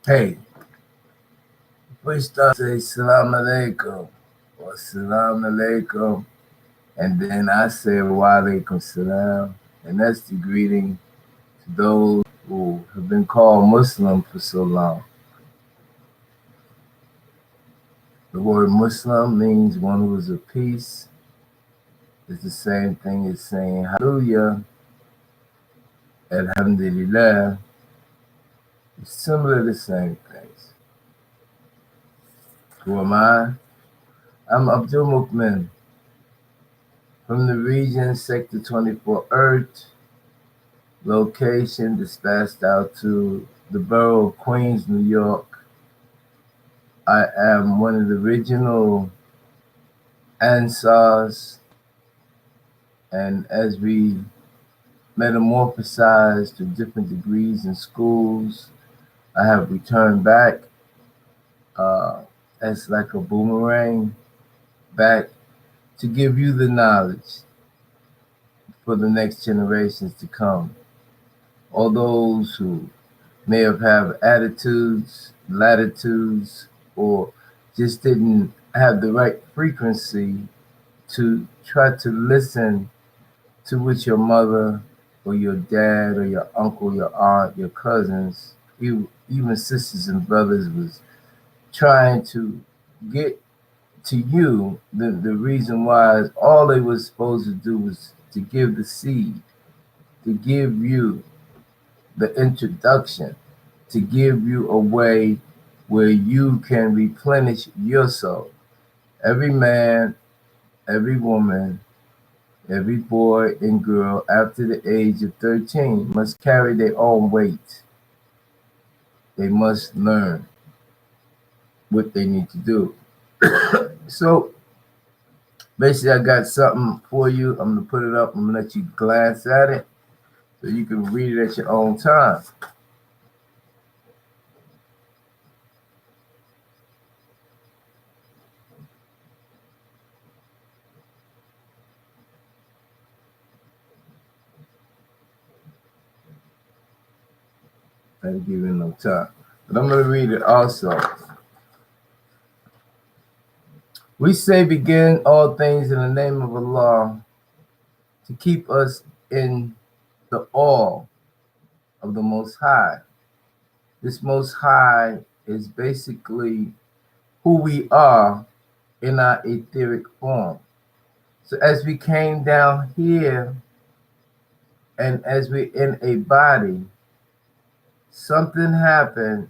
Hey, first I say salam alaikum or salam alaikum, and then I say wa alaikum salam, and that's the greeting to those who have been called Muslim for so long. The word Muslim means one who is of peace. It's the same thing as saying hallelujah, alhamdulillah. It's similar to the same things. Who am I? I'm Abdul Mukmin from the region Sector 24 Earth, location dispatched out to the borough of Queens, New York. I am one of the original Ansars, and as we metamorphosized to different degrees in schools, I have returned back as like a boomerang back to give you the knowledge for the next generations to come. All those who may have attitudes, latitudes, or just didn't have the right frequency to try to listen to what your mother or your dad or your uncle, your aunt, your cousins, even sisters and brothers was trying to get to you. The reason why is all they were supposed to do was to give the seed, to give you the introduction, to give you a way where you can replenish your soul. Every man, every woman, every boy and girl after the age of 13 must carry their own weight. They must learn what they need to do. So basically, I got something for you. I'm going to put it up. I'm going to let you glance at it so you can read it at your own time. I didn't give it no time. But I'm going to read it also. We say begin all things in the name of Allah to keep us in the awe of the Most High. This Most High is basically who we are in our etheric form. So as we came down here and as we're in a body, something happened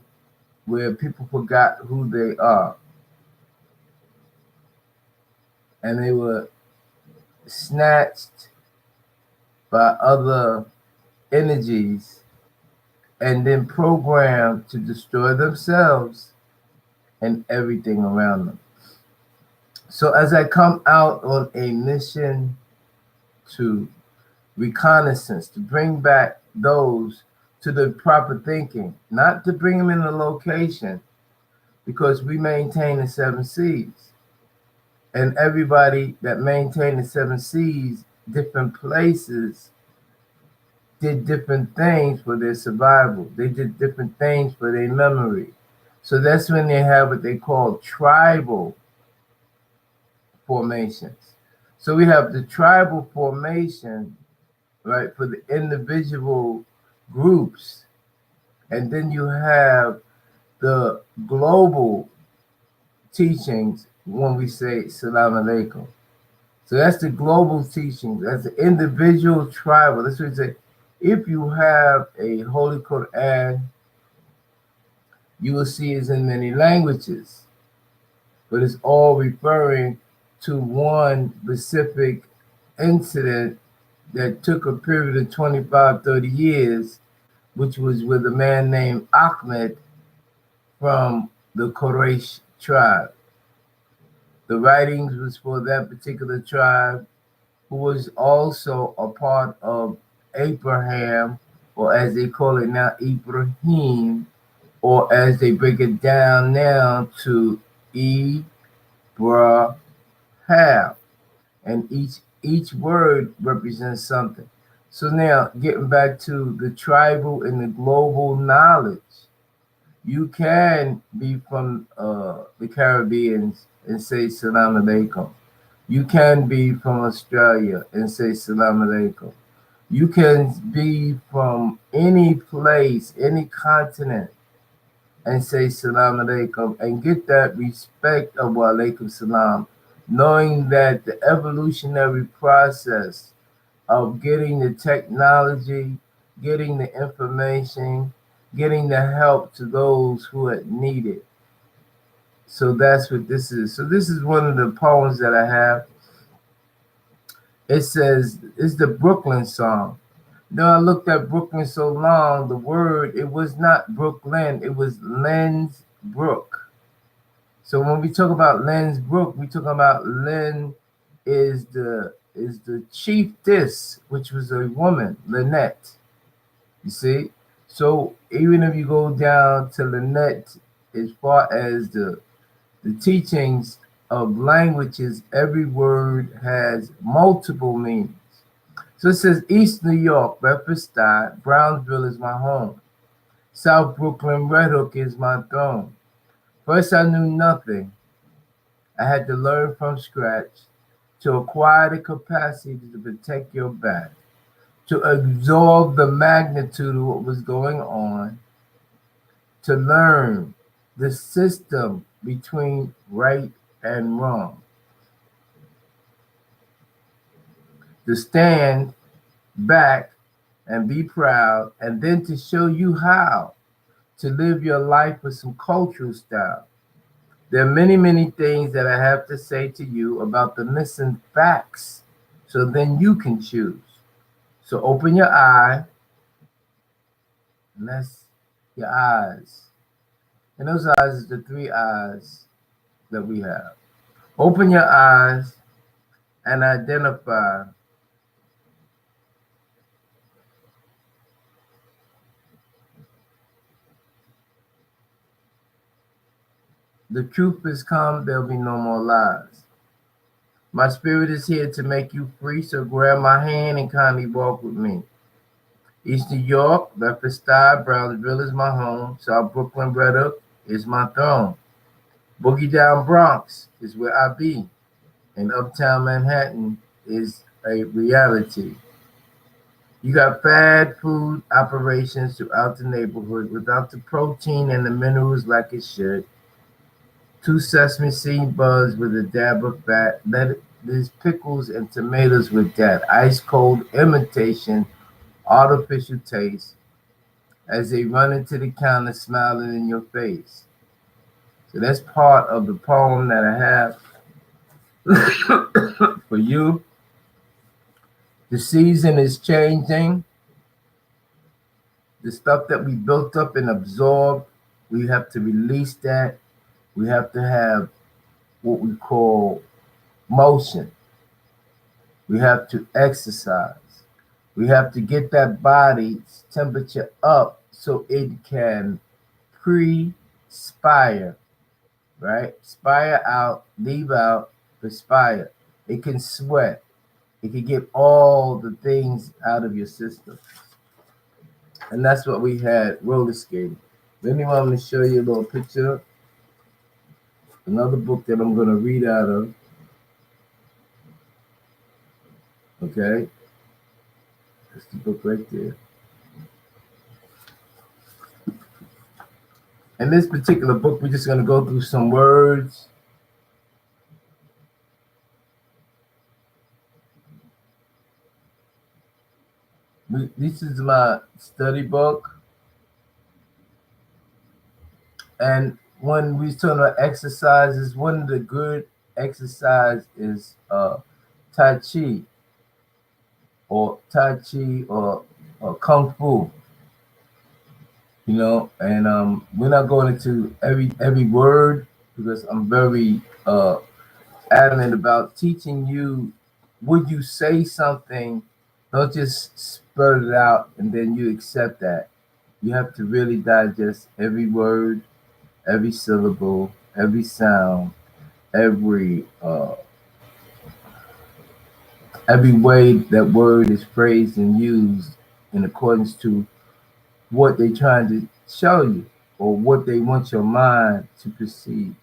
where people forgot who they are. And they were snatched by other energies and then programmed to destroy themselves and everything around them. So as I come out on a mission to reconnaissance, to bring back those to the proper thinking, not to bring them in a location, because we maintain the 7 C's. And everybody that maintained the 7 C's, different places, did different things for their survival. They did different things for their memory. So that's when they have what they call tribal formations. So we have the tribal formation, right, for the individual groups. And then you have the global teachings when we say salam alaikum. So that's the global teaching. That's the individual tribal. That's what we say. If you have a Holy Quran, you will see it's in many languages, but it's all referring to one specific incident that took a period of 25, 30 years, which was with a man named Ahmed from the Quraysh tribe. The writings was for that particular tribe, who was also a part of Abraham, or as they call it now, Ibrahim, or as they break it down now to Ibrahim. And each word represents something. So now, getting back to the tribal and the global knowledge, You can be from the Caribbean and say Salam Alaikum. You can be from Australia and say Salam Alaikum. You can be from any place, any continent, and say Salam Alaikum and get that respect of Wa Alaikum Salam, knowing that the evolutionary process of getting the technology, getting the information, getting the help to those who need it. So that's what this is. So this is one of the poems that I have. It says, it's the Brooklyn song. Though I looked at Brooklyn so long, the word, it was not Brooklyn, it was Lens Brook. So when we talk about Lens Brook, we talk about Len is the chiefess, which was a woman, Lynette. You see? So even if you go down to Lynette, as far as the teachings of languages, every word has multiple meanings. So it says, East New York, Bedford-Stuy, Brownsville is my home. South Brooklyn, Red Hook is my throne. First I knew nothing. I had to learn from scratch to acquire the capacity to protect your back, to absorb the magnitude of what was going on, to learn the system between right and wrong, to stand back and be proud, and then to show you how to live your life with some cultural style. There are many, many things that I have to say to you about the missing facts, so then you can choose. So open your eye, and that's your eyes. And those eyes is the three eyes that we have. Open your eyes and identify the truth has come, there'll be no more lies. My spirit is here to make you free, so grab my hand and kindly walk with me. East New York, Bedford-Stuy, Brownsville is my home. South Brooklyn, Red Hook is my throne. Boogie Down Bronx is where I be. And Uptown Manhattan is a reality. You got bad food operations throughout the neighborhood without the protein and the minerals like it should. 2 sesame seed buds with a dab of fat. There's pickles and tomatoes with that. Ice cold imitation, artificial taste as they run into the counter smiling in your face. So that's part of the poem that I have for you. The season is changing. The stuff that we built up and absorbed, we have to release that. We have to have what we call motion. We have to exercise. We have to get that body's temperature up so it can pre-spire, right? Spire out, leave out, perspire. It can sweat. It can get all the things out of your system. And that's what we had roller skating. Let me want to show you a little picture. Another book that I'm going to read out of. Okay. That's the book right there. In this particular book, we're just going to go through some words. This is my study book. And when we talk about exercises, one of the good exercise is Tai Chi or Kung Fu. You know, and we're not going into every word because I'm very adamant about teaching you. Would you say something? Don't just spurt it out and then you accept that. You have to really digest every word, every syllable, every sound, every way that word is phrased and used in accordance to what they're trying to show you or what they want your mind to perceive.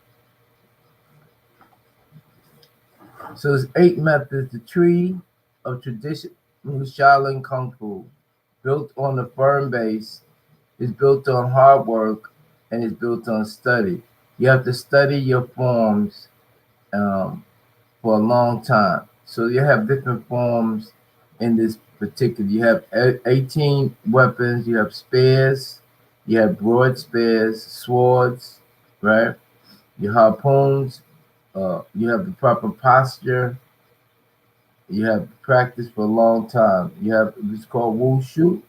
So there's 8 methods. The tree of traditional Shaolin Kung Fu, built on a firm base, is built on hard work, and is built on study. You have to study your forms for a long time. So you have different forms in this particular. You have 18 weapons. You have spears. You have broad spears, swords, right? Your harpoons. You have the proper posture. You have practice for a long time. You have it's called wushu.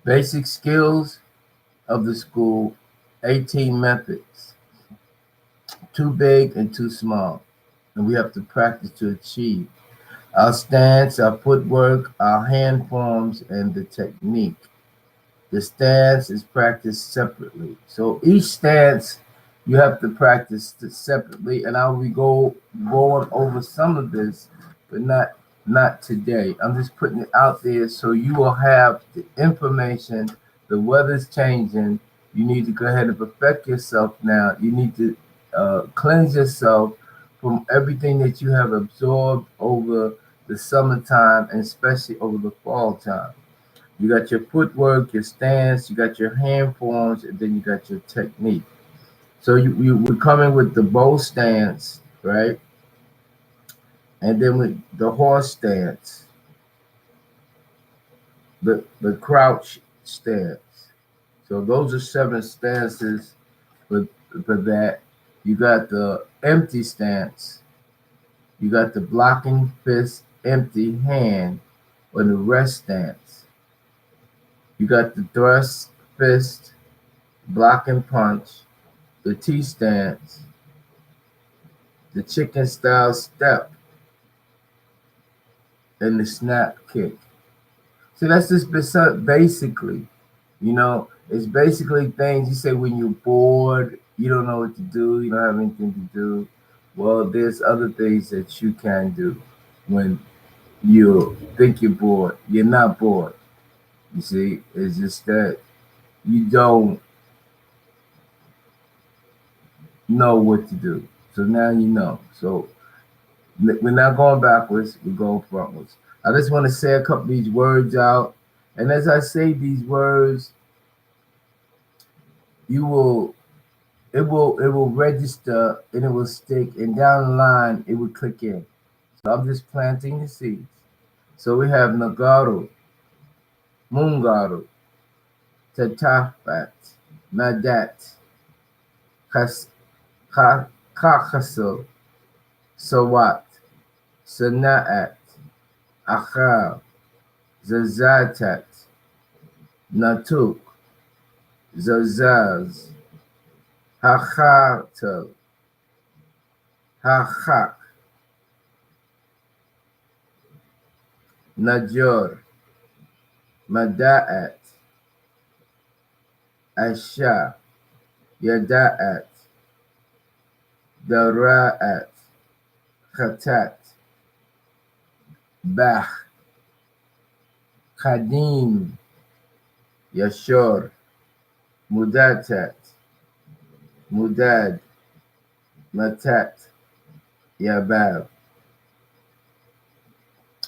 Basic skills of the school, 18 methods. Too big and too small. And we have to practice to achieve. Our stance, our footwork, our hand forms, and the technique. The stance is practiced separately. So each stance you have to practice separately, and I will be going over some of this, but not today. I'm just putting it out there so you will have the information. The weather's changing. You need to go ahead and perfect yourself now. You need to cleanse yourself from everything that you have absorbed over the summertime and especially over the fall time. You got your footwork, your stance, you got your hand forms, and then you got your technique. So we're coming with the bow stance, right? And then with the horse stance, the crouch stance. So those are 7 stances for that. You got the empty stance. You got the blocking fist, empty hand, or the rest stance. You got the thrust fist, block and punch, the T stance, the chicken style step, and the snap kick. So that's just basically, it's basically things you say when you're bored, you don't know what to do, you don't have anything to do. Well, there's other things that you can do when you think you're bored. You're not bored. You see, it's just that you don't know what to do. So now you know. So we're not going backwards, we're going frontwards. I just want to say a couple of these words out. And as I say these words, it will register and it will stick, and down the line it will click in. So I'm just planting the seeds. So we have Nagaru, Mungaru, Tatafat, Madat, Kakaso, Sawat, Sanaat, Akhal, Zazatat, Natuk, Zazaz, Hachatel, Hachak, Najor, Madaat, Asha, Yadaat, Daraat, Khatat, Bah, Khadim, Yashor, Mudatat, Mudad, Matat, Yabab.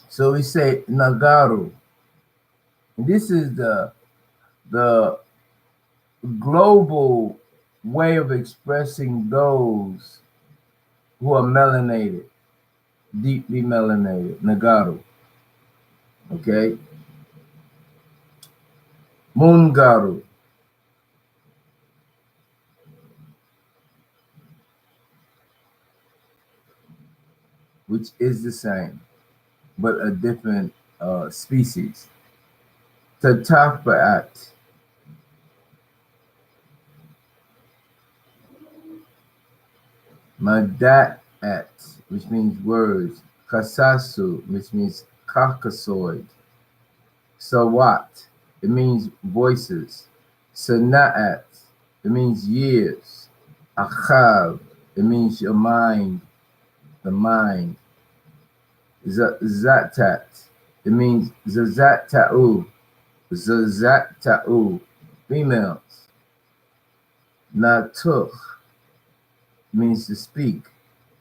So we say Nagaru. This is the global way of expressing those who are melanated, deeply melanated, Nagaru. Okay? Mungaru. Which is the same, but a different species. Tatafa'at. Mada'at, which means words. Kasasu, which means caucasoid. Sawat, it means voices. Sana'at, it means years. Akhal, it means your mind, the mind. Zatat, it means zazata'u, zazata'u, females. Natuch means to speak.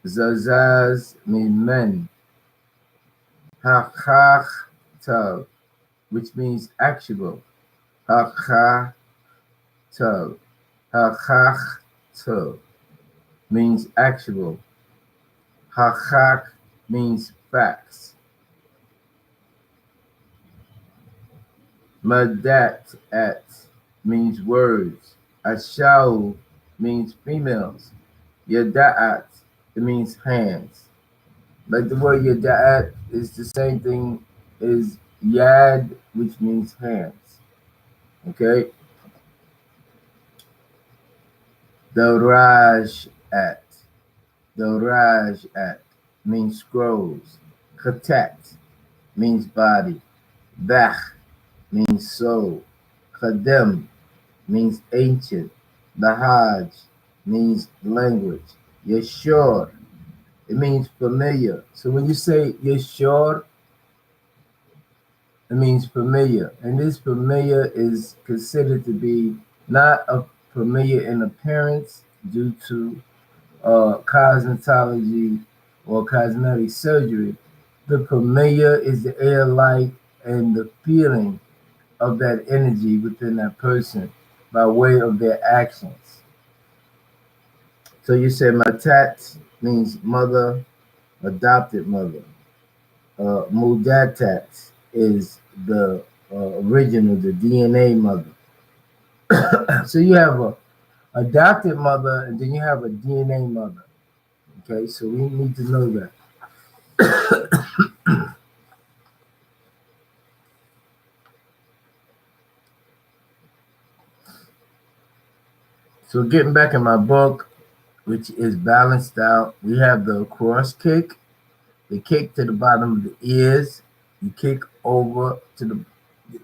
Zazaz means men. HaKaWTHAR, which means actual. HaKaWTHAR. HaKaWTHAR means actual. Hakak means facts. Madat at means words. Ashau means females. Yada'at, it means hands. Like the word yada'at is the same thing as yad, which means hands. Okay? Daraj at means scrolls. Khatat means body. Bach means soul. Khadem means ancient. Bahaj means language. Yeshur, it means familiar. So when you say Yeshur, it means familiar. And this familiar is considered to be not a familiar in appearance due to cosmetology or cosmetic surgery. The familiar is the air light and the feeling of that energy within that person by way of their actions. So you say Matat means mother, adopted mother. Mudatat is the original, the DNA mother. So you have a adopted mother and then you have a DNA mother. Okay, so we need to know that. So getting back in my book, which is balanced out, we have the cross kick, the kick to the bottom of the ears, you kick over to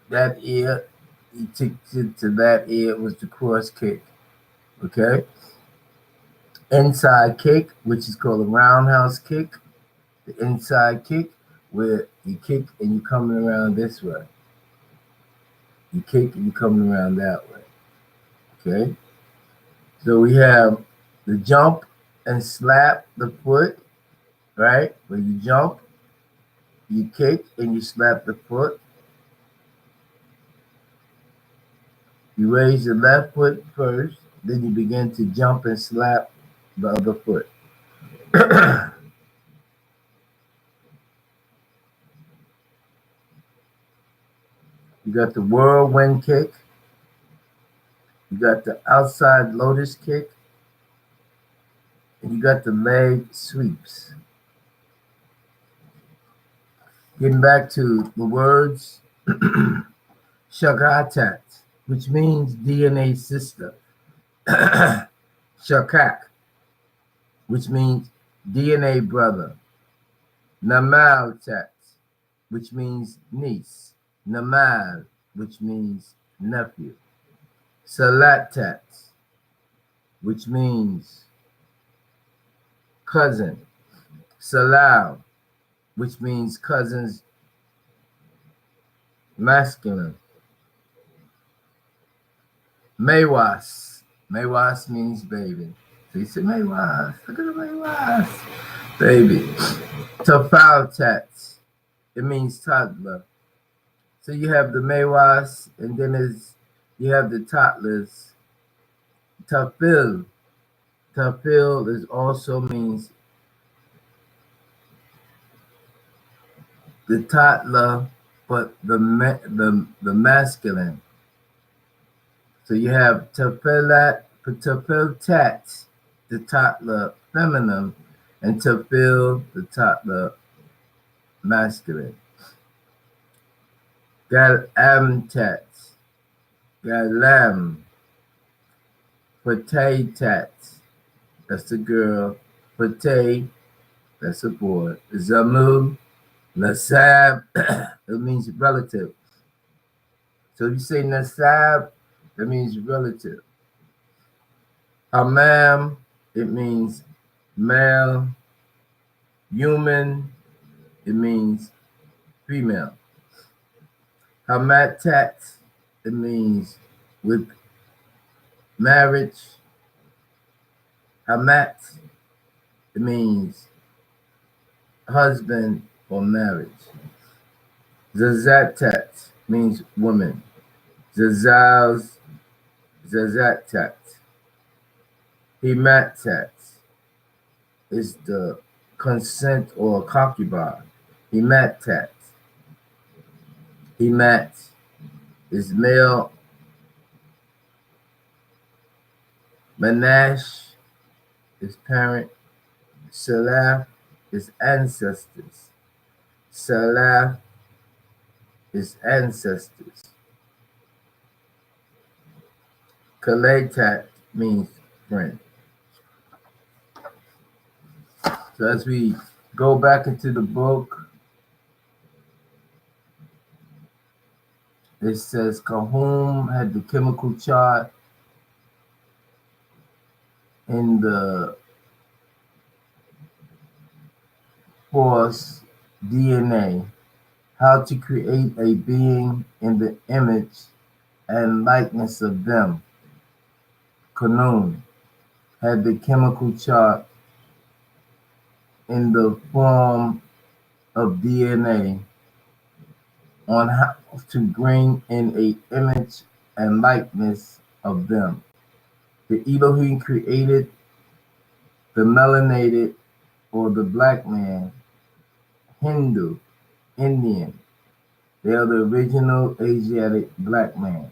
that ear, you kick to that ear was the cross kick. Okay? Inside kick, which is called a roundhouse kick, the inside kick, where you kick and you're coming around this way. You kick and you're coming around that way. Okay? So we have the jump and slap the foot, right? When you jump, you kick and you slap the foot. You raise the left foot first, then you begin to jump and slap the other foot. You got the whirlwind kick. You got the outside lotus kick. And you got the leg sweeps. Getting back to the words, Shakatat, which means DNA sister. Shakak, which means DNA brother. Namaltat, which means niece. Namal, which means nephew. Salatat, which means cousin. Salal, which means cousins masculine. Maywas. Maywas means baby. So you say Maywas. Look at the Maywas. Baby. Tafaltat. It means toddler. So you have the Maywas, and then you have the toddlers. Tafil. Tafil is also means the toddler, but the masculine. So you have tafilat, tafiltat, the toddler feminine, and tafil, the toddler masculine. Galamtat, galam, fataytat, that's the girl. Fatay, that's a boy. Zamu, nasab, it means relative. So if you say nasab, that means relative. Hamam, it means male. Human, it means female. Hamatat, it means with marriage. Hamat, it means husband or marriage. Zazatat means woman. Zazaz, Zazatat. Himatat is the consent or concubine. Himatat. Himat is male. Manash is parent. Salaf is ancestors. Salaf is ancestors. Kaletat means friend. So as we go back into the book, it says Kahum had the chemical chart in the force DNA, how to create a being in the image and likeness of them. Kanun had the chemical chart in the form of DNA on how to bring in a image and likeness of them. The Eloheem created the melanated or the black man, Hindu, Indian. They are the original Asiatic black man.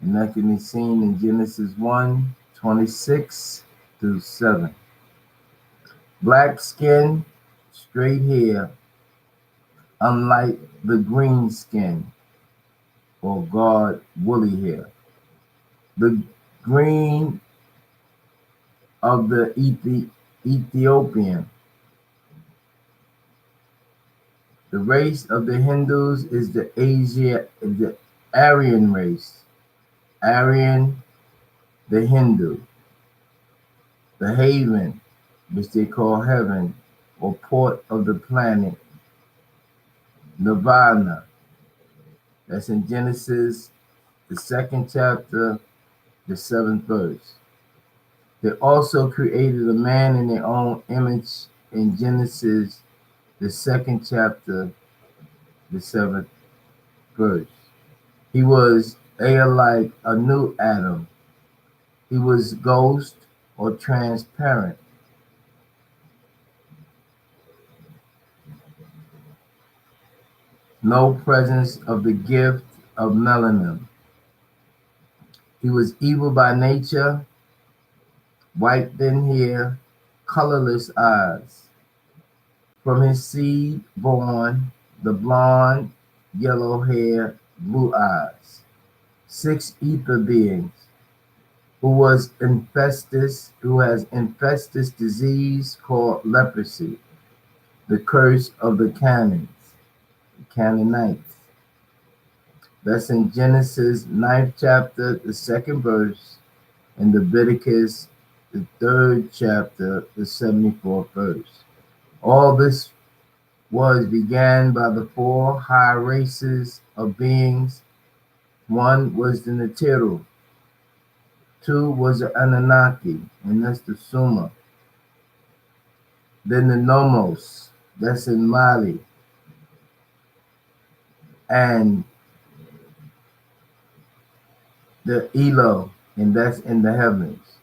And that can be seen in Genesis 1:26-7. Black skin, straight hair, unlike the green skin or God woolly hair. The green of the Ethiopian. The race of the Hindus is the Aryan race. Aryan, the Hindu. The haven, which they call heaven, or port of the planet. Nirvana. That's in Genesis, the 2nd chapter, the 7th verse. They also created a man in their own image in Genesis, the 2nd chapter, the 7th verse. He was like a new Adam. He was ghost or transparent. No presence of the gift of melanin. He was evil by nature, white thin hair, colorless eyes. From his seed born, the blonde, yellow hair, blue eyes. 6 ether beings, who has infested disease called leprosy, the curse of the Canaanites. That's in Genesis 9th chapter, the 2nd verse, and Leviticus, the 3rd chapter, the 74th verse. All this began by the 4 high races of beings. 1 was the Natiru, 2 was the Anunnaki, and that's the Suma. Then the Nomos, that's in Mali, and the ELOH, and that's in the heavens.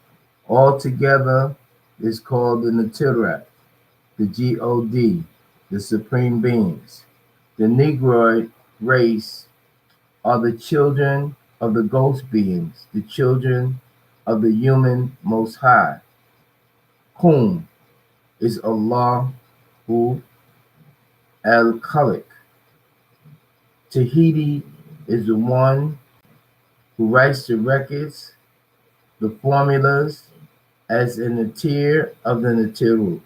All together is called the Naturat, the God, the supreme beings. The Negroid race are the children of the ghost beings, the children of the human most high. Whom is Allah who al-Khaliq. Tahiti is the one who writes the records, the formulas, as in the tier of the Natiru,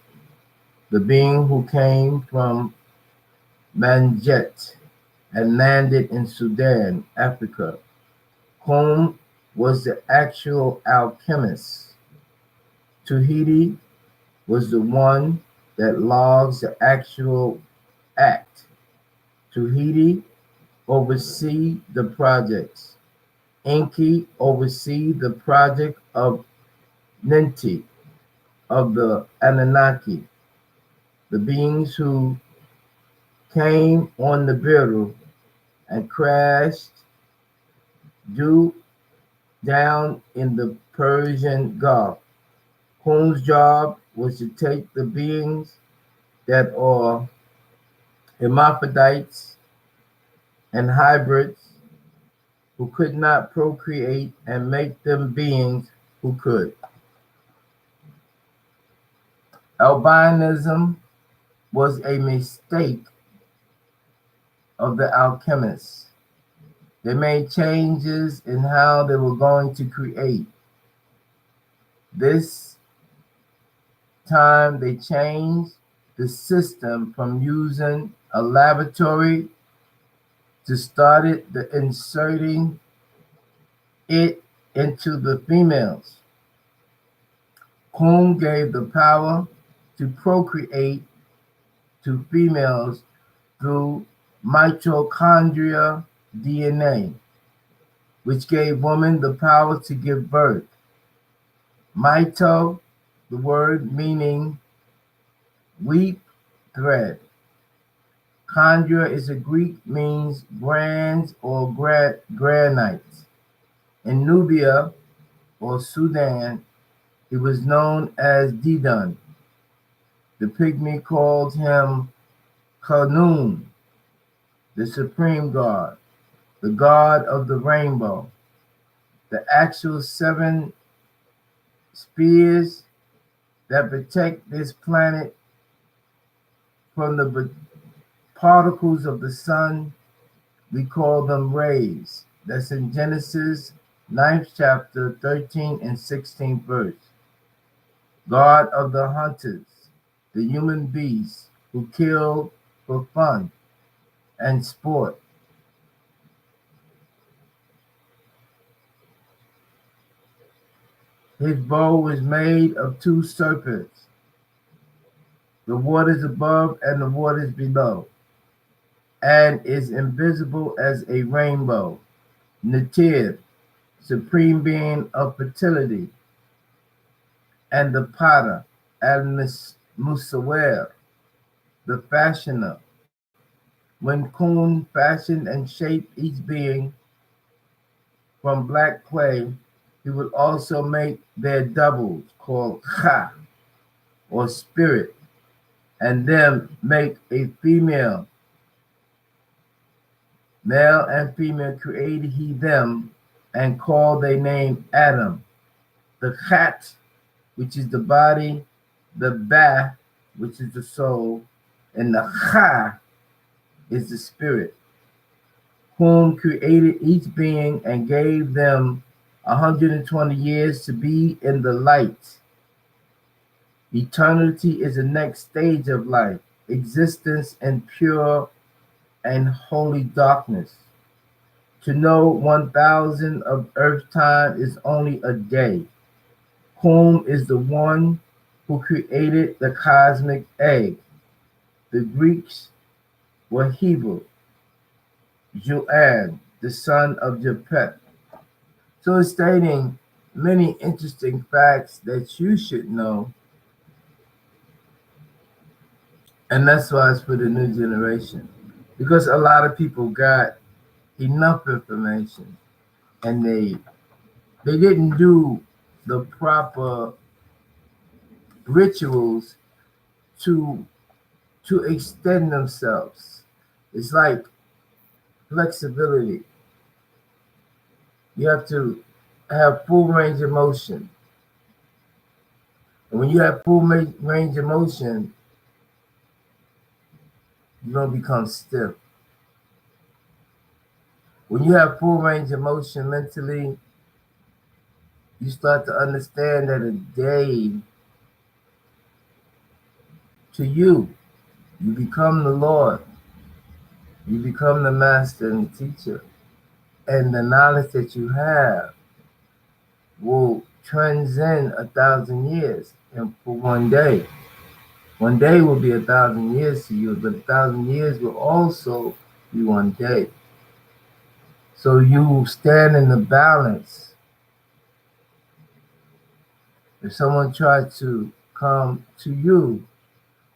the being who came from Manjet and landed in Sudan, Africa. Whom was the actual alchemist. Tahiti was the one that logs the actual act. Tahiti oversee the projects. Enki oversee the project of Ninti. of the Anunnaki, the beings who came on the Biru and crashed due down in the Persian Gulf, whose job was to take the beings that are hermaphrodites and hybrids who could not procreate and make them beings who could. Albinism was a mistake of the alchemists. They made changes in how they were going to create. This time they changed the system from using a laboratory to started the inserting it into the females, whom gave the power to procreate to females through mitochondria DNA, which gave women the power to give birth. Mito, the word meaning weave thread. Chondria is a Greek, means grands or granites. In Nubia or Sudan, it was known as Didon. The pygmy called him Khanum, the supreme god, the god of the rainbow. The actual 7 spears that protect this planet from the particles of the sun, we call them rays. That's in Genesis 9th chapter, 13 and 16th verse. God of the hunters, the human beasts who kill for fun and sport. His bow was made of 2 serpents, the waters above and the waters below, and is invisible as a rainbow. Natir, supreme being of fertility, and the potter, al-Musawwir, the fashioner. When Kun fashioned and shaped each being from black clay, he would also make their doubles called Kha, or spirit, and them make a female. Male and female created he them and called their name Adam. The Khat, which is the body, the Ba, which is the soul, and the Kha is the spirit, whom created each being and gave them 120 years to be in the light. Eternity is the next stage of life, existence in pure and holy darkness. To know 1,000 of earth time is only a day, whom is the one who created the cosmic egg. The Greeks were Hebrew, Joanne, the son of Japheth. So it's stating many interesting facts that you should know. And that's why it's for the new generation. Because a lot of people got enough information and they didn't do the proper rituals to extend themselves. It's like flexibility. You have to have full range of motion. And when you have full range of motion, you don't become stiff. When you have full range of motion mentally, you start to understand that a day to you, you become the Lord. You become the master and the teacher. And the knowledge that you have will transcend 1,000 years and for one day. One day will be 1,000 years to you, but 1,000 years will also be one day. So you stand in the balance. If someone tries to come to you,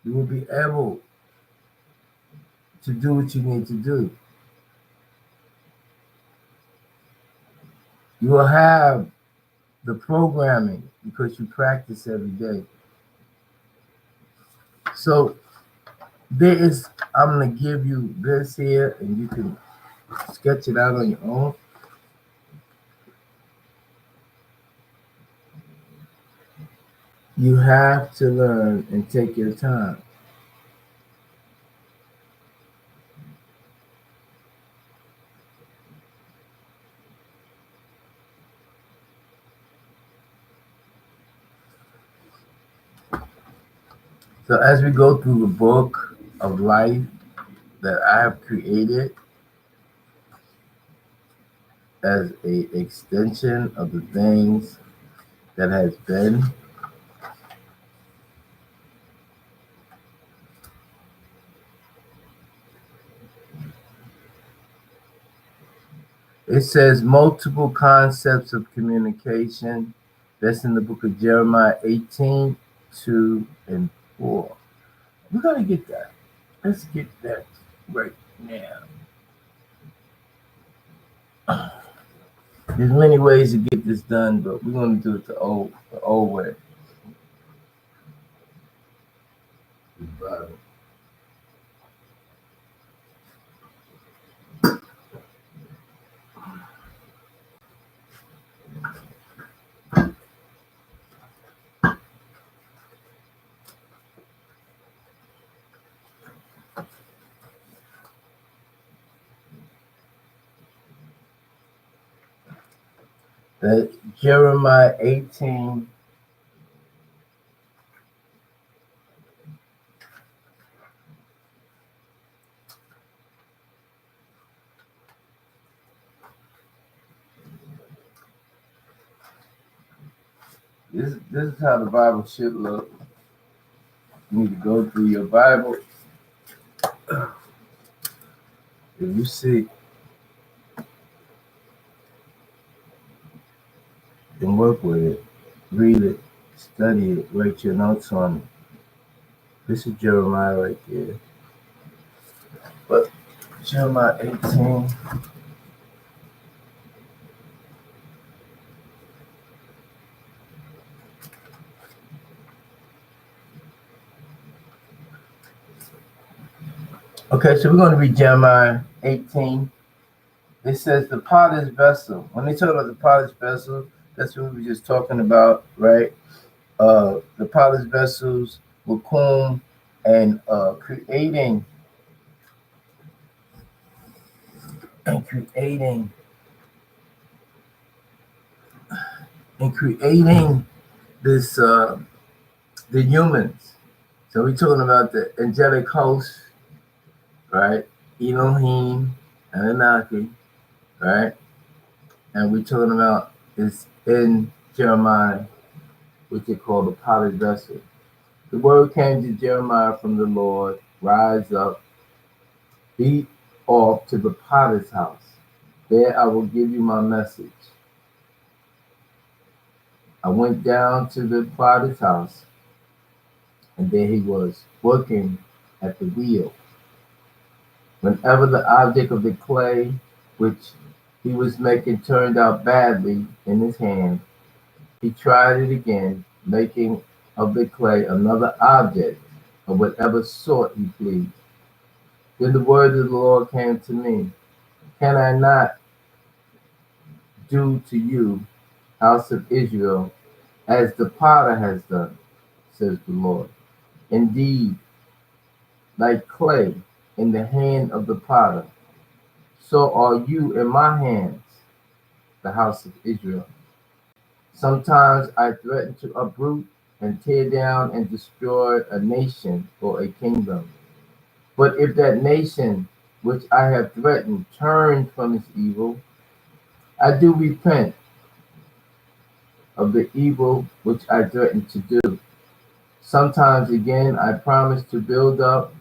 you will be able to do what you need to do. You will have the programming because you practice every day. So I'm going to give you this here, and you can sketch it out on your own. You have to learn and take your time. So as we go through the book of life that I have created as an extension of the things that has been, it says multiple concepts of communication. That's in the book of Jeremiah 18, 2 and 4. We're going to get that. Let's get that right now. There's many ways to get this done, but we're going to do it the old way. That Jeremiah 18, this is how the Bible should look. You need to go through your Bible. If you see, and work with it, read it, study it, write your notes on it. This is Jeremiah right there. But Jeremiah 18. Okay, so we're going to read Jeremiah 18. It says the potter's vessel. When they talk about the potter's vessel, that's what we were just talking about, right? The potter's vessels will come and creating this the humans. So we're talking about the angelic host, right? Eloheem, Anunnaki, right? And we're talking about this in Jeremiah, which they call the potter's vessel. The word came to Jeremiah from the Lord, rise up, be off to the potter's house. There I will give you my message. I went down to the potter's house, and there he was, working at the wheel. Whenever the object of the clay which he was making turned out badly in his hand, he tried it again, making of the clay another object of whatever sort he pleased. Then the word of the Lord came to me. Can I not do to you, house of Israel, as the potter has done, says the Lord? Indeed, like clay in the hand of the potter, so are you in my hands, the house of Israel. Sometimes I threaten to uproot and tear down and destroy a nation or a kingdom. But if that nation which I have threatened turns from its evil, I do repent of the evil which I threatened to do. Sometimes again I promise to build up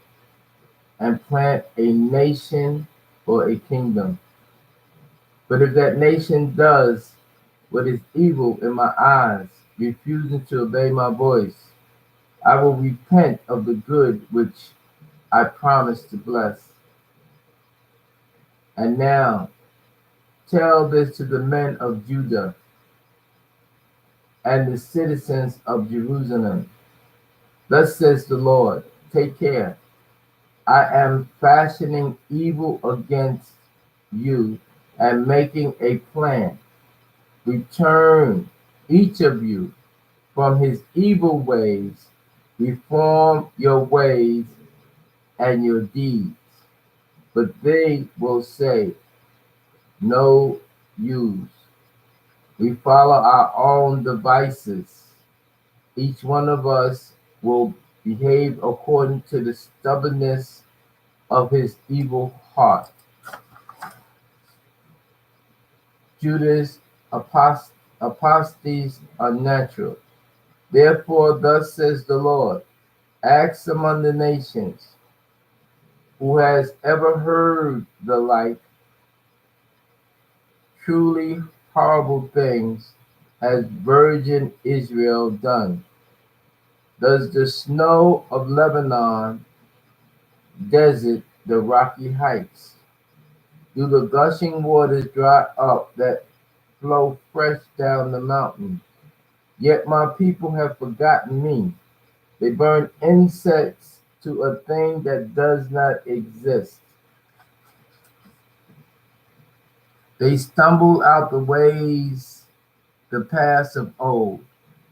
and plant a nation or a kingdom. But if that nation does what is evil in my eyes, refusing to obey my voice, I will repent of the good which I promised to bless. And now tell this to the men of Judah and the citizens of Jerusalem. Thus says the Lord, take care. I am fashioning evil against you and making a plan. Return, each of you, from his evil ways. Reform your ways and your deeds. But they will say, no use. We follow our own devices. Each one of us will behave according to the stubbornness of his evil heart. Judah's apostasy are natural. Therefore, thus says the Lord, ask among the nations, who has ever heard the like? Truly horrible things has virgin Israel done. Does the snow of Lebanon desert the rocky heights? Do the gushing waters dry up that flow fresh down the mountain? Yet my people have forgotten me. They burn incense to a thing that does not exist. They stumble out the ways, the paths of old,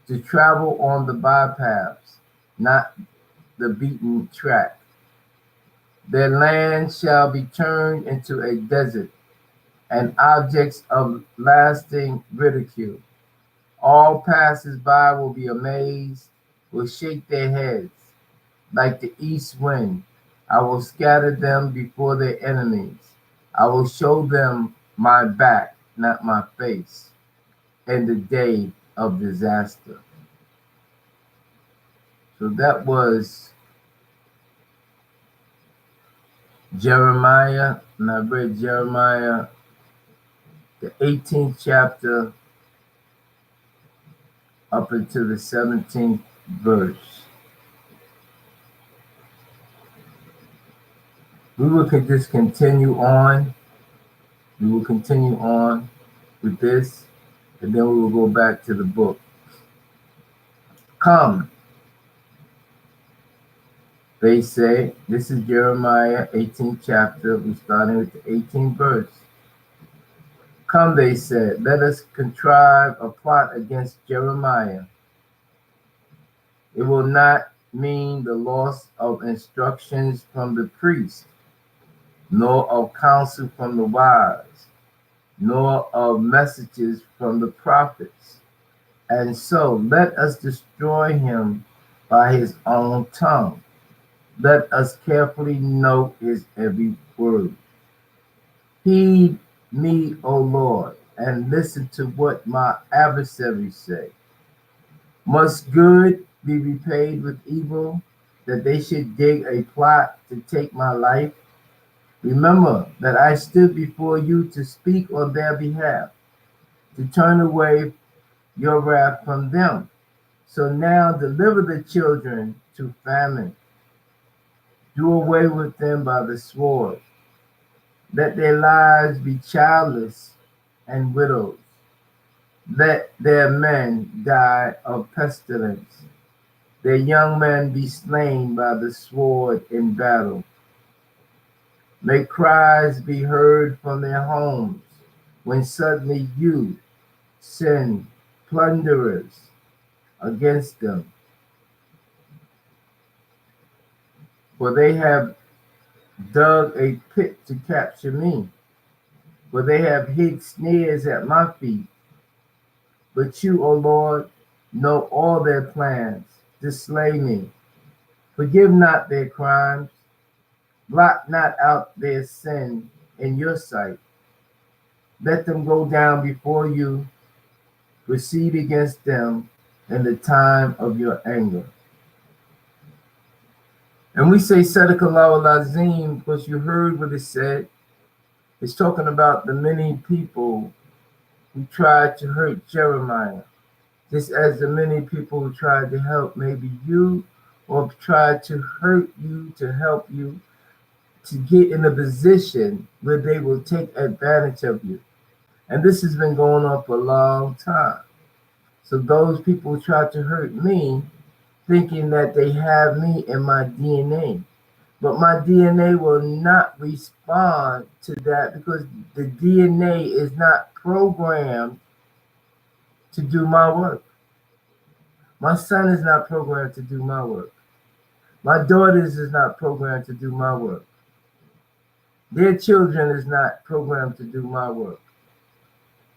to travel on the bypaths, not the beaten track. Their land shall be turned into a desert, and objects of lasting ridicule. All passers-by will be amazed, will shake their heads. Like the east wind, I will scatter them before their enemies. I will show them my back, not my face, in the day of disaster. So that was Jeremiah, and I read Jeremiah, the 18th chapter, up until the 17th verse. We will just continue on. We will continue on with this, and then we will go back to the book. Come, they say. This is Jeremiah 18th chapter. We're starting with the 18th verse. Come, they said, let us contrive a plot against Jeremiah. It will not mean the loss of instructions from the priest, nor of counsel from the wise, nor of messages from the prophets. And so let us destroy him by his own tongue. Let us carefully note his every word. Heed me, O Lord, and listen to what my adversaries say. Must good be repaid with evil, that they should dig a plot to take my life? Remember that I stood before you to speak on their behalf, to turn away your wrath from them. So now deliver the children to famine. Do away with them by the sword. Let their lives be childless and widows. Let their men die of pestilence. Their young men be slain by the sword in battle. May cries be heard from their homes when suddenly you send plunderers against them. For they have dug a pit to capture me, for they have hid snares at my feet. But you, O Lord, know all their plans to slay me. Forgive not their crimes, blot not out their sin in your sight. Let them go down before you, proceed against them in the time of your anger. And we say Sadaqallahu al-Azim because you heard what it said. It's talking about the many people who tried to hurt Jeremiah, just as the many people who tried to help maybe you or tried to hurt you to help you to get in a position where they will take advantage of you. And this has been going on for a long time. So those people try to hurt me thinking that they have me in my DNA. But my DNA will not respond to that because the DNA is not programmed to do my work. My son is not programmed to do my work. My daughters is not programmed to do my work. Their children is not programmed to do my work.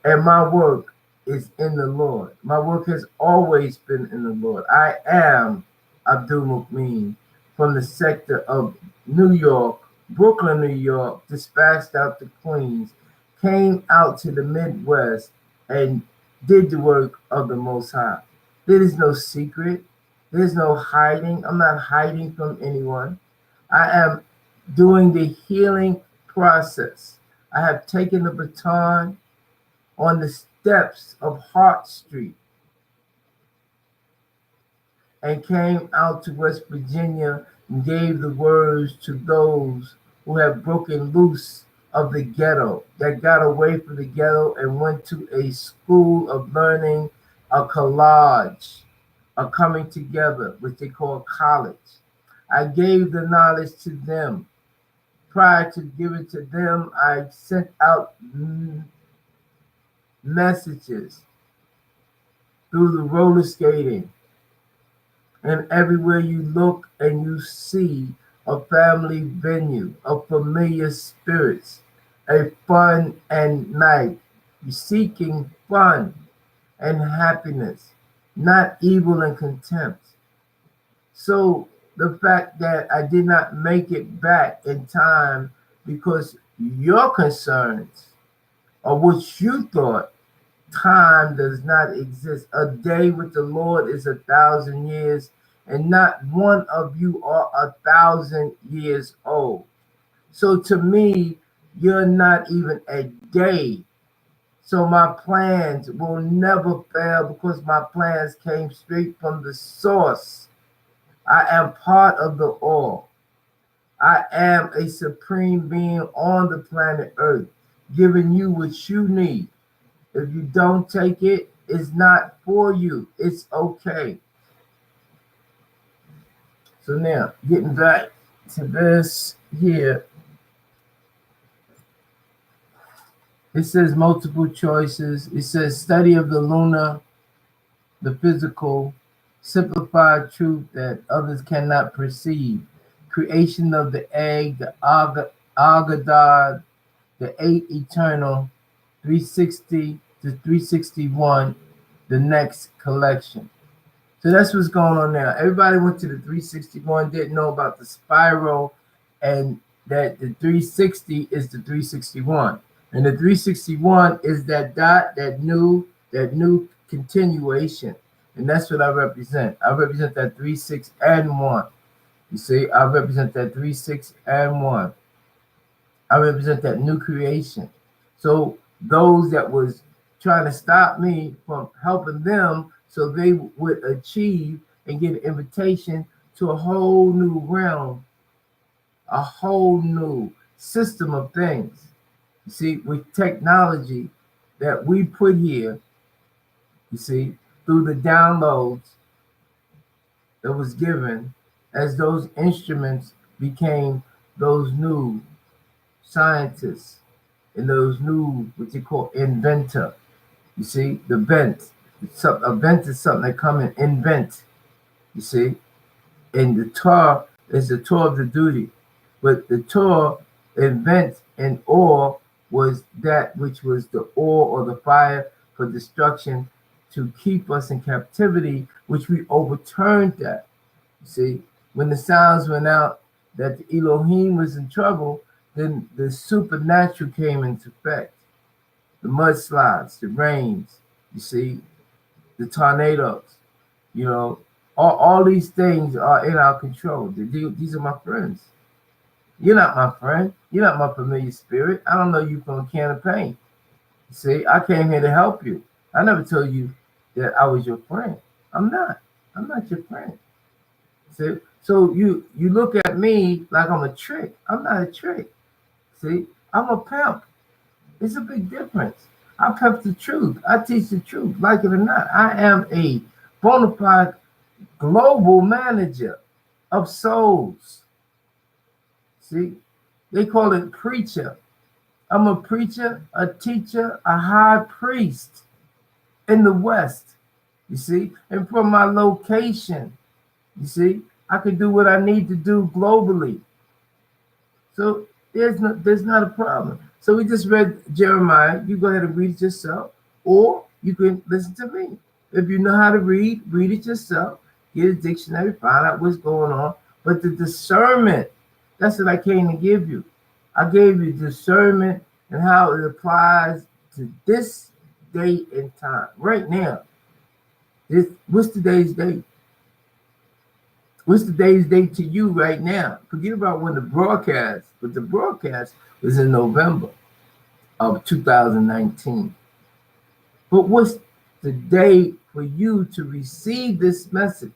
And my work is in the Lord. My work has always been in the Lord. I am Abdul Mukmeen from the sector of New York, Brooklyn, New York, dispatched out to Queens, came out to the Midwest and did the work of the Most High. There is no secret. There's no hiding. I'm not hiding from anyone. I am doing the healing process. I have taken the baton on the steps of Hart Street and came out to West Virginia and gave the words to those who have broken loose of the ghetto, that got away from the ghetto and went to a school of learning, a collage, a coming together, which they call college. I gave the knowledge to them. Prior to giving to them, I sent out messages through the roller skating. And everywhere you look and you see a family venue, of familiar spirits, a fun and night. You're seeking fun and happiness, not evil and contempt. So the fact that I did not make it back in time because your concerns or what you thought, time does not exist. A day with the Lord is 1,000 years, and not one of you are 1,000 years old. So to me, you're not even a day. So my plans will never fail because my plans came straight from the source. I am part of the all. I am a supreme being on the planet Earth, giving you what you need. If you don't take it, it's not for you. It's okay. So now, getting back to this here. It says multiple choices. It says study of the lunar, the physical, simplified truth that others cannot perceive. Creation of the egg, the Agadad, the 8 eternal, 360 to 361, the next collection. So that's what's going on now. Everybody went to the 361, didn't know about the spiral, and that the 360 is the 361. And the 361 is that dot, that new continuation. And that's what I represent. I represent that 3, 6, and 1. You see, I represent that 3, 6, and 1. I represent that new creation. So those that was trying to stop me from helping them so they would achieve and get an invitation to a whole new realm, a whole new system of things. You see, with technology that we put here, you see, through the downloads that was given as those instruments became those new scientists and those new, what you call inventor. You see, the vent. A vent is something that come and invent. You see, and the Torah is the Torah of the duty. But the Torah invent and ore was that which was the ore or the fire for destruction to keep us in captivity, which we overturned that. You see, when the sounds went out that the Eloheem was in trouble, then the supernatural came into effect. The mudslides, the rains, you see, the tornadoes, you know, all these things are in our control. These are my friends. You're not my friend. You're not my familiar spirit. I don't know you from a can of paint. You see, I came here to help you. I never told you that I was your friend. I'm not. I'm not your friend. See, so you look at me like I'm a trick. I'm not a trick. See, I'm a pimp. It's a big difference. I pimp the truth. I teach the truth, like it or not. I am a bona fide global manager of souls. See, they call it preacher. I'm a preacher, a teacher, a high priest in the West. You see, and from my location, you see, I can do what I need to do globally. So there's not a problem. So we just read Jeremiah. You go ahead and read it yourself, or you can listen to me. If you know how to read it yourself. Get a dictionary, find out what's going on. But the discernment, that's what I came to give you. I gave you discernment and how it applies to this date and time. Right now, what's today's date? What's today's date to you right now? Forget about when the broadcast, but the broadcast was in November of 2019. But what's the day for you to receive this message?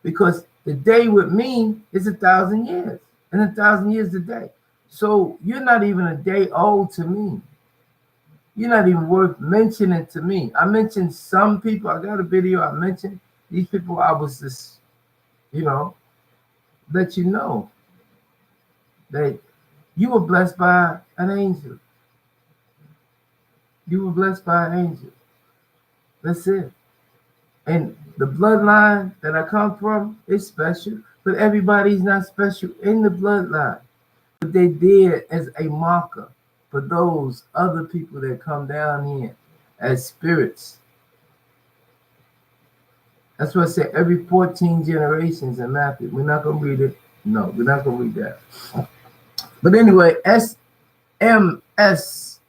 Because the day with me is 1,000 years, and 1,000 years a day. So you're not even a day old to me. You're not even worth mentioning to me. I mentioned some people. I got a video. I mentioned these people. I was just, let you know that you were blessed by an angel. You were blessed by an angel. That's it. And the bloodline that I come from is special, but everybody's not special in the bloodline. But they did as a marker for those other people that come down here as spirits. That's what I said, every 14 generations in Matthew. We're not going to read it. No, we're not going to read that. But anyway, SMS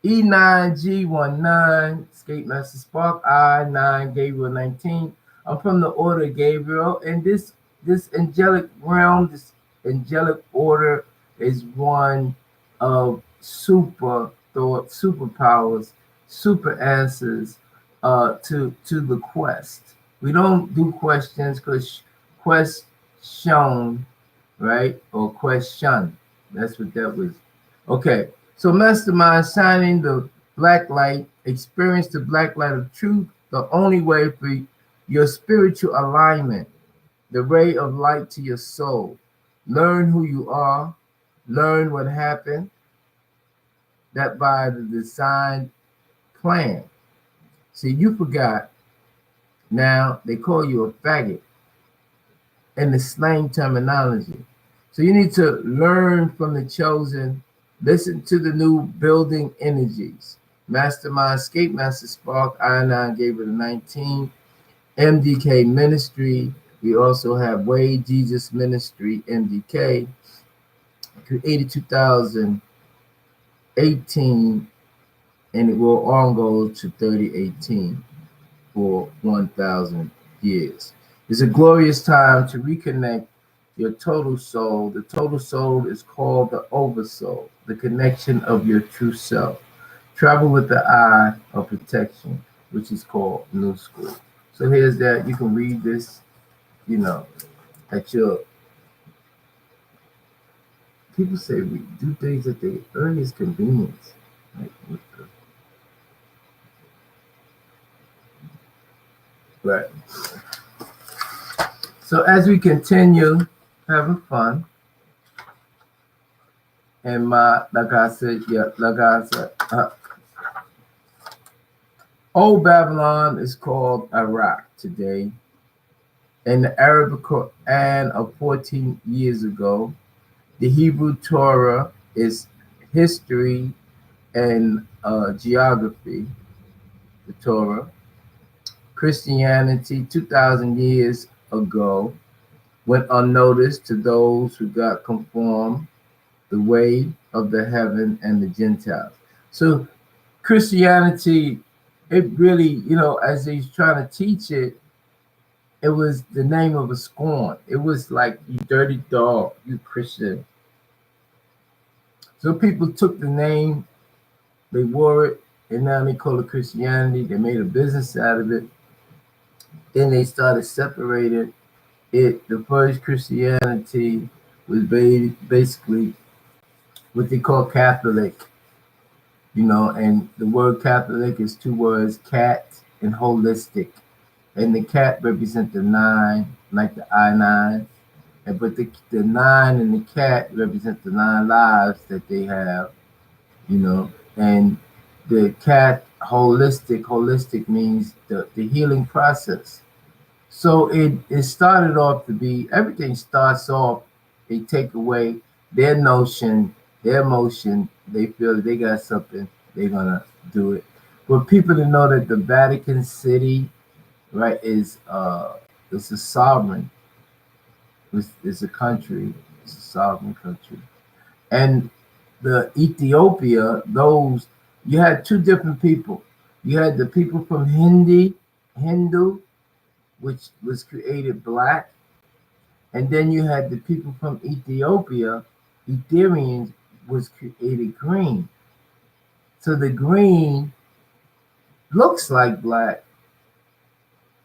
E9G19, Skate Master Spark, I9, Gabriel 19. I'm from the order of Gabriel, and this angelic realm, this angelic order is one of super thought, superpowers, super answers to the quest. We don't do questions because question, right? Or question. That's what that was. Okay. So mastermind, shining the black light, experience the black light of truth, the only way for your spiritual alignment, the ray of light to your soul. Learn who you are, learn what happened, that by the designed plan. See, you forgot. Now they call you a faggot in the slang terminology. So you need to learn from the chosen. Listen to the new building energies. Mastermind, Skate Master Spark, I9 gave it a 19. MDK Ministry. We also have Way Jesus Ministry, MDK. Created 2018, and it will on go to 3018 for 1,000 years. It's a glorious time to reconnect your total soul. The total soul is called the oversoul, the connection of your true self. Travel with the eye of protection, which is called NUSKQU. So here's that. You can read this, at your, people say we do things at the earliest convenience. Like, what the? Right. So as we continue having fun, and like I said, Old Babylon is called Iraq today. In the Arabic Quran of 14 years ago, the Hebrew Torah is history and geography, the Torah. Christianity 2,000 years ago went unnoticed to those who got conformed the way of the heaven and the Gentiles. So Christianity, it really, as he's trying to teach it, it was the name of a scorn. It was like, you dirty dog, you Christian. So people took the name, they wore it, and now they call it Christianity. They made a business out of it. Then they started separating the first Christianity was basically what they call Catholic, and the word Catholic is two words, cat and holistic. And the cat represents the nine, like the I-9. But the nine and the cat represent the 9 lives that they have, and the cat holistic means the healing process. So it started off to be, everything starts off, they take away their notion, their emotion, they feel that they got something, they're gonna do it. For people to know that the Vatican City, right, is a sovereign, it's a country, it's a sovereign country. And the Ethiopia, those, you had two different people. You had the people from Hindu, which was created black, and then you had the people from Ethiopia, Ethiopians, was created green. So the green looks like black,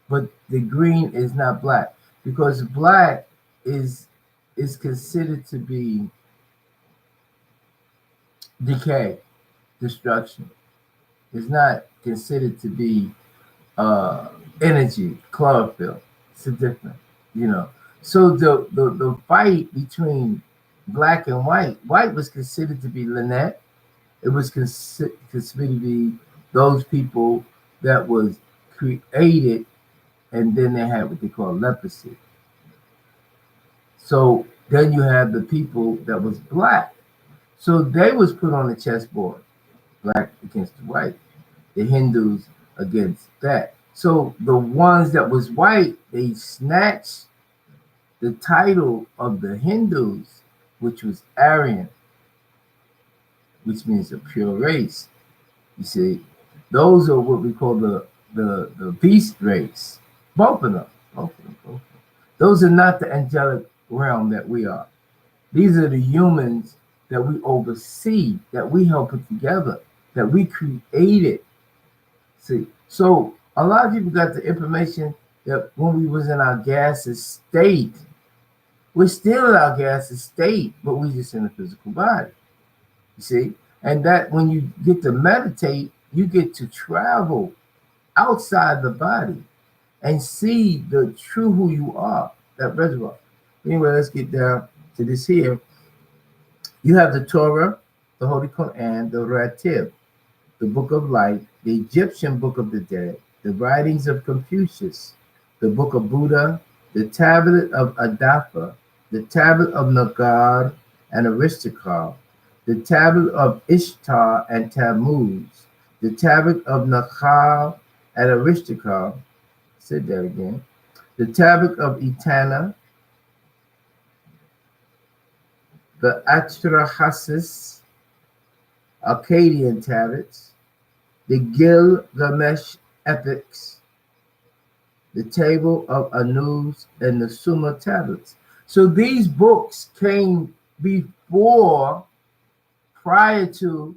but the green is not black, because black is considered to be decay, destruction. It's not considered to be energy, chlorophyll. It's a different, So the fight between black and white was considered to be Lynette. It was considered to be those people that was created, and then they had what they call leprosy. So then you have the people that was black. So they was put on the chessboard, black against the white, the Hindus against that. So the ones that was white, they snatched the title of the Hindus, which was Aryan, which means a pure race. You see, those are what we call the beast race. Both of them. Those are not the angelic realm that we are. These are the humans that we oversee, that we help put together, that we created. See, so a lot of people got the information that when we was in our gaseous state, we're still in our gaseous state, but we just in a physical body. You see, and that when you get to meditate, you get to travel outside the body and see the true who you are, that reservoir. Anyway, let's get down to this here. You have the Torah, the Holy Quran, the Ratib, the Book of Light, the Egyptian Book of the Dead, the writings of Confucius, the Book of Buddha, the Tablet of Adafa, the Tablet of Nagar and Aristarchus, the Tablet of Ishtar and Tammuz, the Tablet of Nakhal and Aristarchus, said that again, the Tablet of Etana, the Atrahasis, Akkadian tablets, the Gilgamesh epics, the Table of Anubis, and the Sumer tablets. So these books came prior to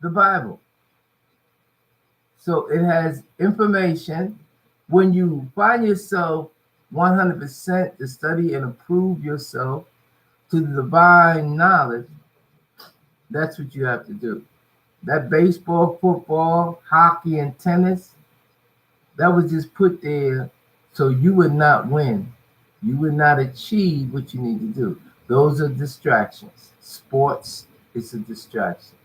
the Bible. So it has information. When you find yourself 100% to study and improve yourself to the divine knowledge, that's what you have to do. That baseball, football, hockey, and tennis, that was just put there so you would not win. You would not achieve what you need to do. Those are distractions. Sports is a distraction.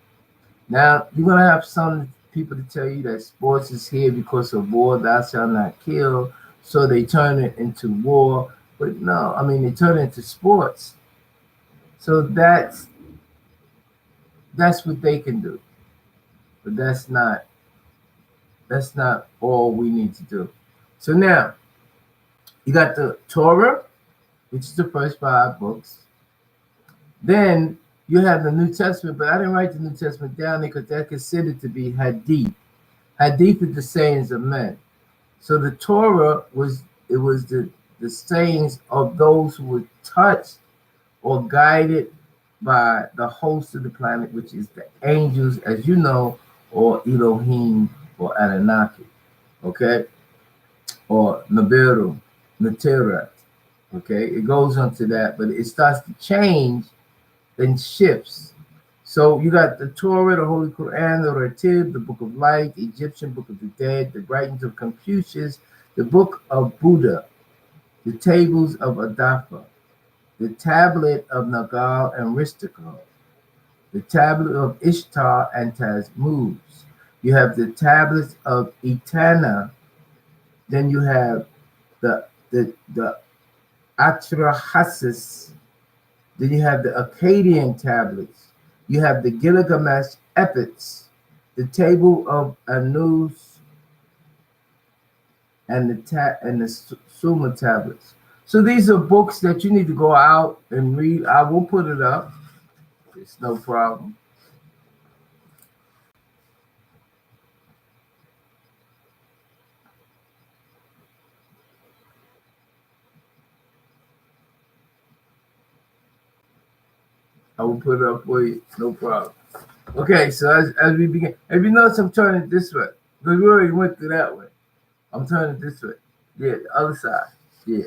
Now, you're going to have some people to tell you that sports is here because of war, thou shalt not kill, so they turn it into war. But no, I mean, they turn it into sports. So that's what they can do. But that's not all we need to do. So now, you got the Torah, which is the first 5 books. Then you have the New Testament, but I didn't write the New Testament down there because that's considered to be Hadith. Hadith is the sayings of men. So the Torah was the sayings of those who were touched or guided by the host of the planet, which is the angels, as you know, or Eloheem or Anunnaki, okay? Or Nibiru, Natirat, Okay, it goes onto that, but it starts to change and shifts. So you got the Torah, the Holy Quran, the Ratib, the Book of Light, the Egyptian Book of the Dead, the writings of Confucius, the Book of Buddha, the tables of Adafa, the tablet of Nagal and Ristikal, the tablet of Ishtar and Tammuz. You have the tablets of Etana. Then you have the Atrahasis. Then you have the Akkadian tablets. You have the Gilgamesh epics, the table of Anus, and the Suma tablets. So these are books that you need to go out and read. I will put it up. It's no problem. I will put it up for you. No problem. Okay, so as we begin, if you notice, I'm turning it this way because we already went through that way. I'm turning it this way. Yeah, the other side. Yeah.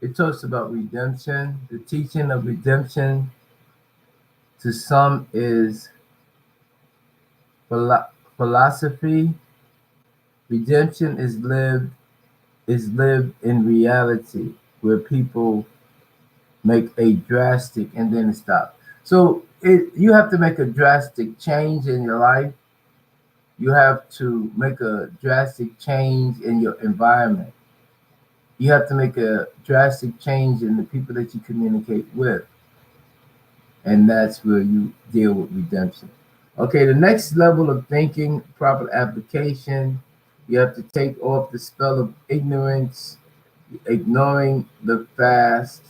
It talks about redemption. The teaching of redemption to some is philosophy. Redemption is lived in reality, where people make a drastic and then stop. So you have to make a drastic change in your life. You have to make a drastic change in your environment. You have to make a drastic change in the people that you communicate with. And that's where you deal with redemption. Okay, the next level of thinking, proper application, you have to take off the spell of ignorance, ignoring the fast,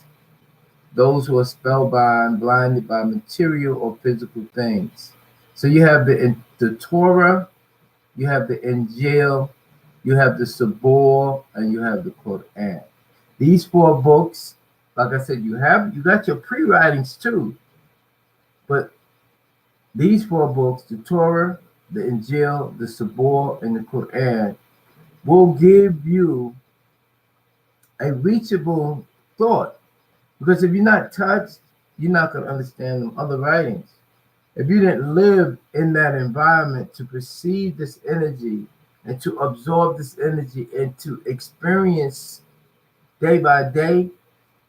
those who are spellbound, blinded by material or physical things. So you have the Torah, you have the Injil, you have the Sabor, and you have the Quran. These four books, like I said, you got your pre-writings too, but these four books, the Torah, the Injil, the Sabor, and the Quran, will give you a reachable thought. Because if you're not touched, you're not going to understand them other writings. If you didn't live in that environment to perceive this energy and to absorb this energy and to experience day by day,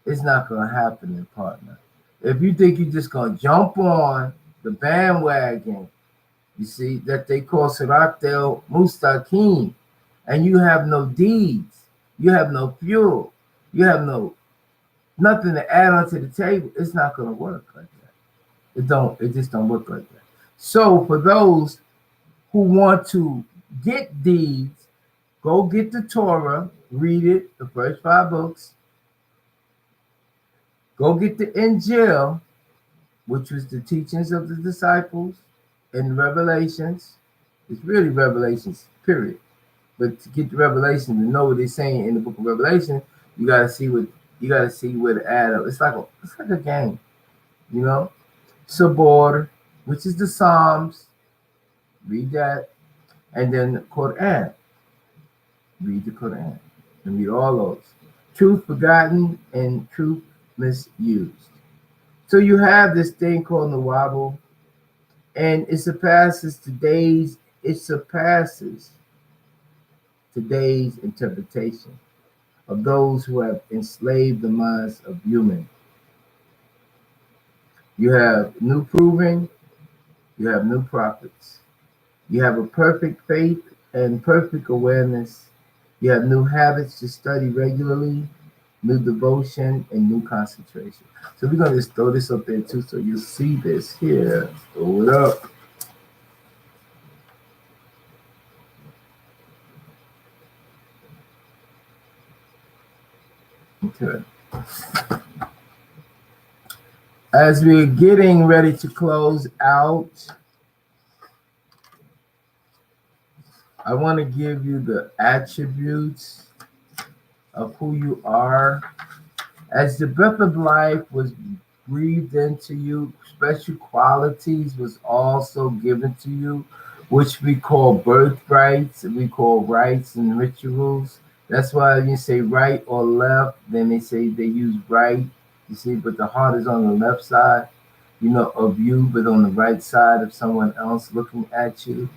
it's not going to happen, partner. If you think you're just going to jump on the bandwagon, you see, that they call Sirat al-Mustaqim, and you have no deeds, you have no fuel, you have nothing to add onto the table, it's not going to work like that. It just don't work like that. So for those who want to get deeds, go get the Torah, read it, the first 5 books. Go get the Injil, which was the teachings of the disciples, and Revelations. It's really Revelations, period. But to get the Revelation, to know what they're saying in the book of Revelation, you gotta see where to add up. It's like a game, you know. Sabor, which is the Psalms, read that, and then the Quran. Read the Quran and read all those. Truth forgotten and truth misused. So you have this thing called Nawabble, and it surpasses today's interpretation of those who have enslaved the minds of humans. You have new proving, you have new prophets. You have a perfect faith and perfect awareness. You have new habits to study regularly, new devotion, and new concentration. So we're going to just throw this up there too, so you see this here. Throw it up. Okay. As we're getting ready to close out, I want to give you the attributes of who you are. As the breath of life was breathed into you. Special qualities was also given to you, which we call birthrights, we call rites and rituals. That's why you say right or left, then they say they use right, you see, but the heart is on the left side, of you, but on the right side of someone else looking at you.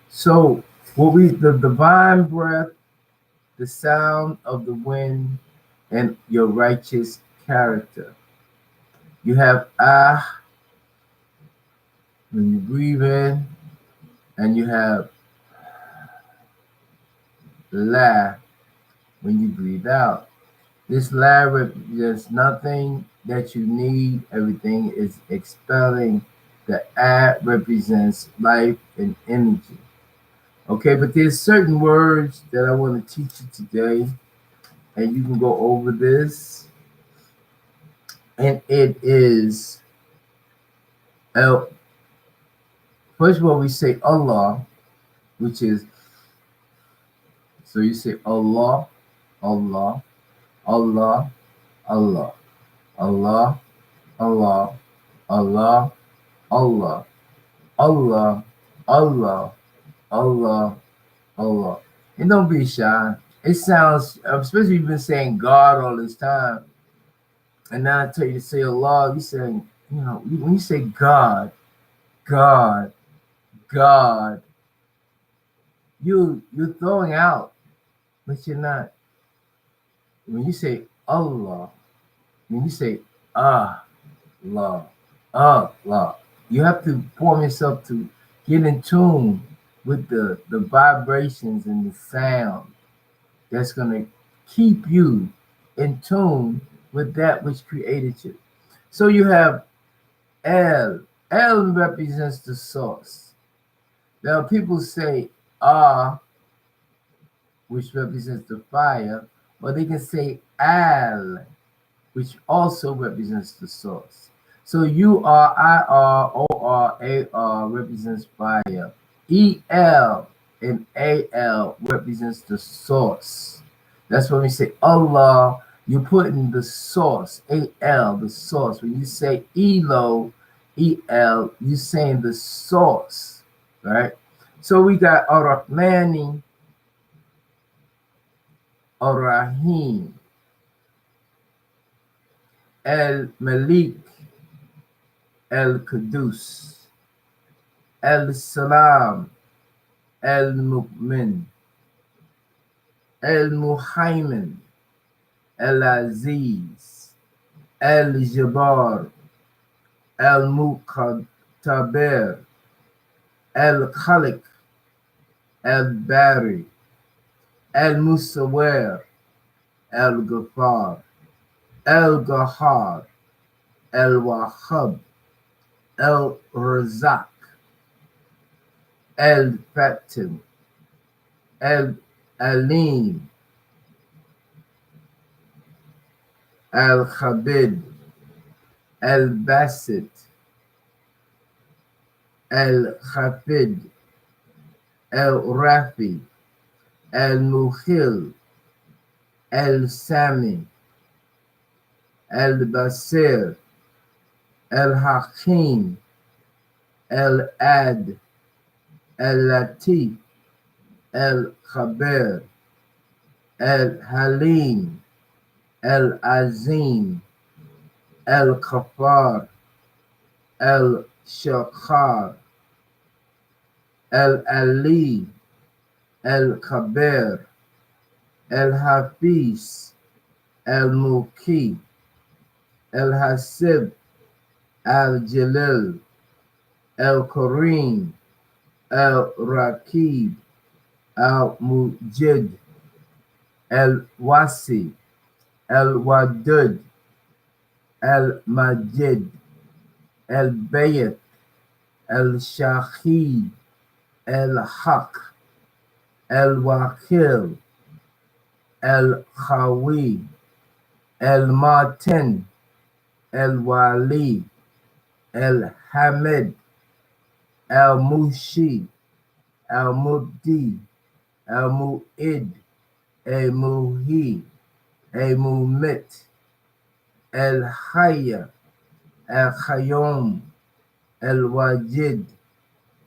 So, the divine breath, the sound of the wind, and your righteous character. You have ah when you breathe in, and you have la when you breathe out. This la represents nothing that you need, everything is expelling. The a represents life and energy. Okay, but there's certain words that I want to teach you today, and you can go over this. And it is El. First of all, we say Allah, which is, so you say Allah, Allah, Allah, Allah, Allah, Allah, Allah, Allah, Allah, Allah, Allah, Allah. And don't be shy. It sounds, especially if you've been saying God all this time, and now I tell you to say Allah, you saying, when you say God, God, God, you're throwing out, but you're not. When you say Allah, when you say Allah, Allah, you have to form yourself to get in tune with the vibrations and the sound that's going to keep you in tune with that which created you. So you have El. El represents the source. Now people say Ah, which represents the fire, or they can say Al, which also represents the source. So URIRORAR represents fire. EL and AL represents the source. That's when we say Allah, you put in the source, AL, the source. When you say ELO, EL, you're saying the source, right? So we got Ar-Rahmani, Ar-Rahim, El-Malik, El-Qudus, El-Salam, El-Mu'min, El-Muhaymin, El-Aziz, El-Jabbar, El-Muqtadir, El-Khaliq, El-Bari, El-Musawwir, El-Ghaffar, El-Gahar, El-Wahhab, El-Razak, El-Fatim, El-Alim, El-Khabid, El-Basit, El-Khafid, El-Rafi, El-Mukhil, El-Sami, El-Basir, El-Hakim, El-Ad, El-Latif, El-Khabir, El-Halim, El-Azim, El-Kafar, El-Shakhar, El-Ali, El-Kabir, El-Hafiz, El-Muki, El-Hasib, Al-Jalil, El-Kareem, El-Raqib, Al-Mujid, El-Wasi, El-Wadud, El-Majid, El-Bayt, El-Shahid, El-Haq, El-Wakil, El-Khawi, El-Matin, El-Wali, El-Hamid, El-Mushi, El-Mubdi, El-Mu'id, El-Muhi, El-Mumit, El-Hayya, القيوم الواجد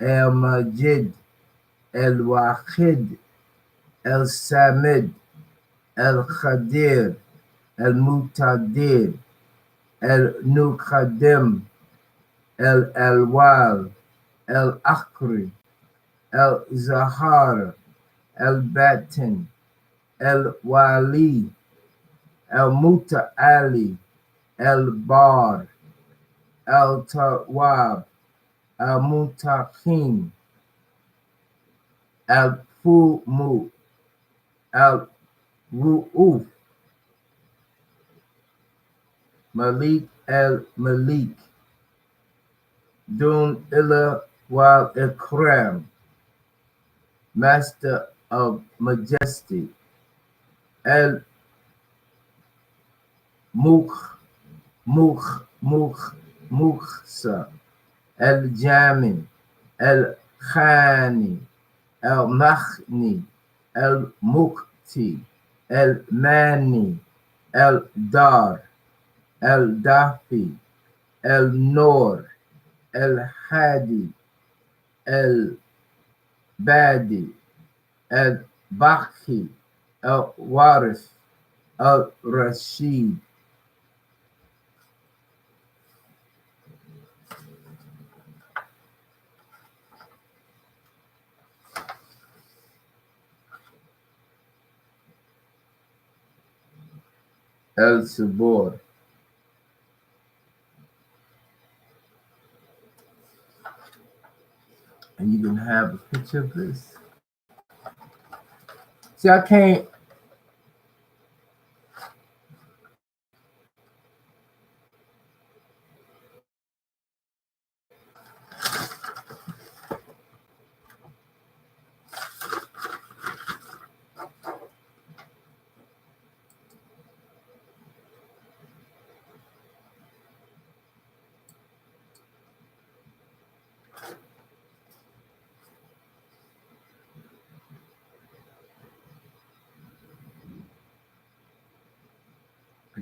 المجيد الواحد الصمد القدير المقتدر المقدم الأول الآخر الظاهر الباطن الوالي المتعالي البار التواب المنتقم الفم الرؤوف مليك المليك دون إله والإكرام Master of Majesty المخصى الجامع الخاني المخني المقتي الماني الدار الدافي النور الهادي البادي الباقي الوارث الرشيد الصبور. And you can have a picture of this. See, I can't.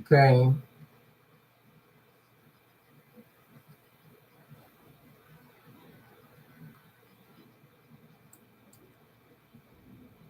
I came.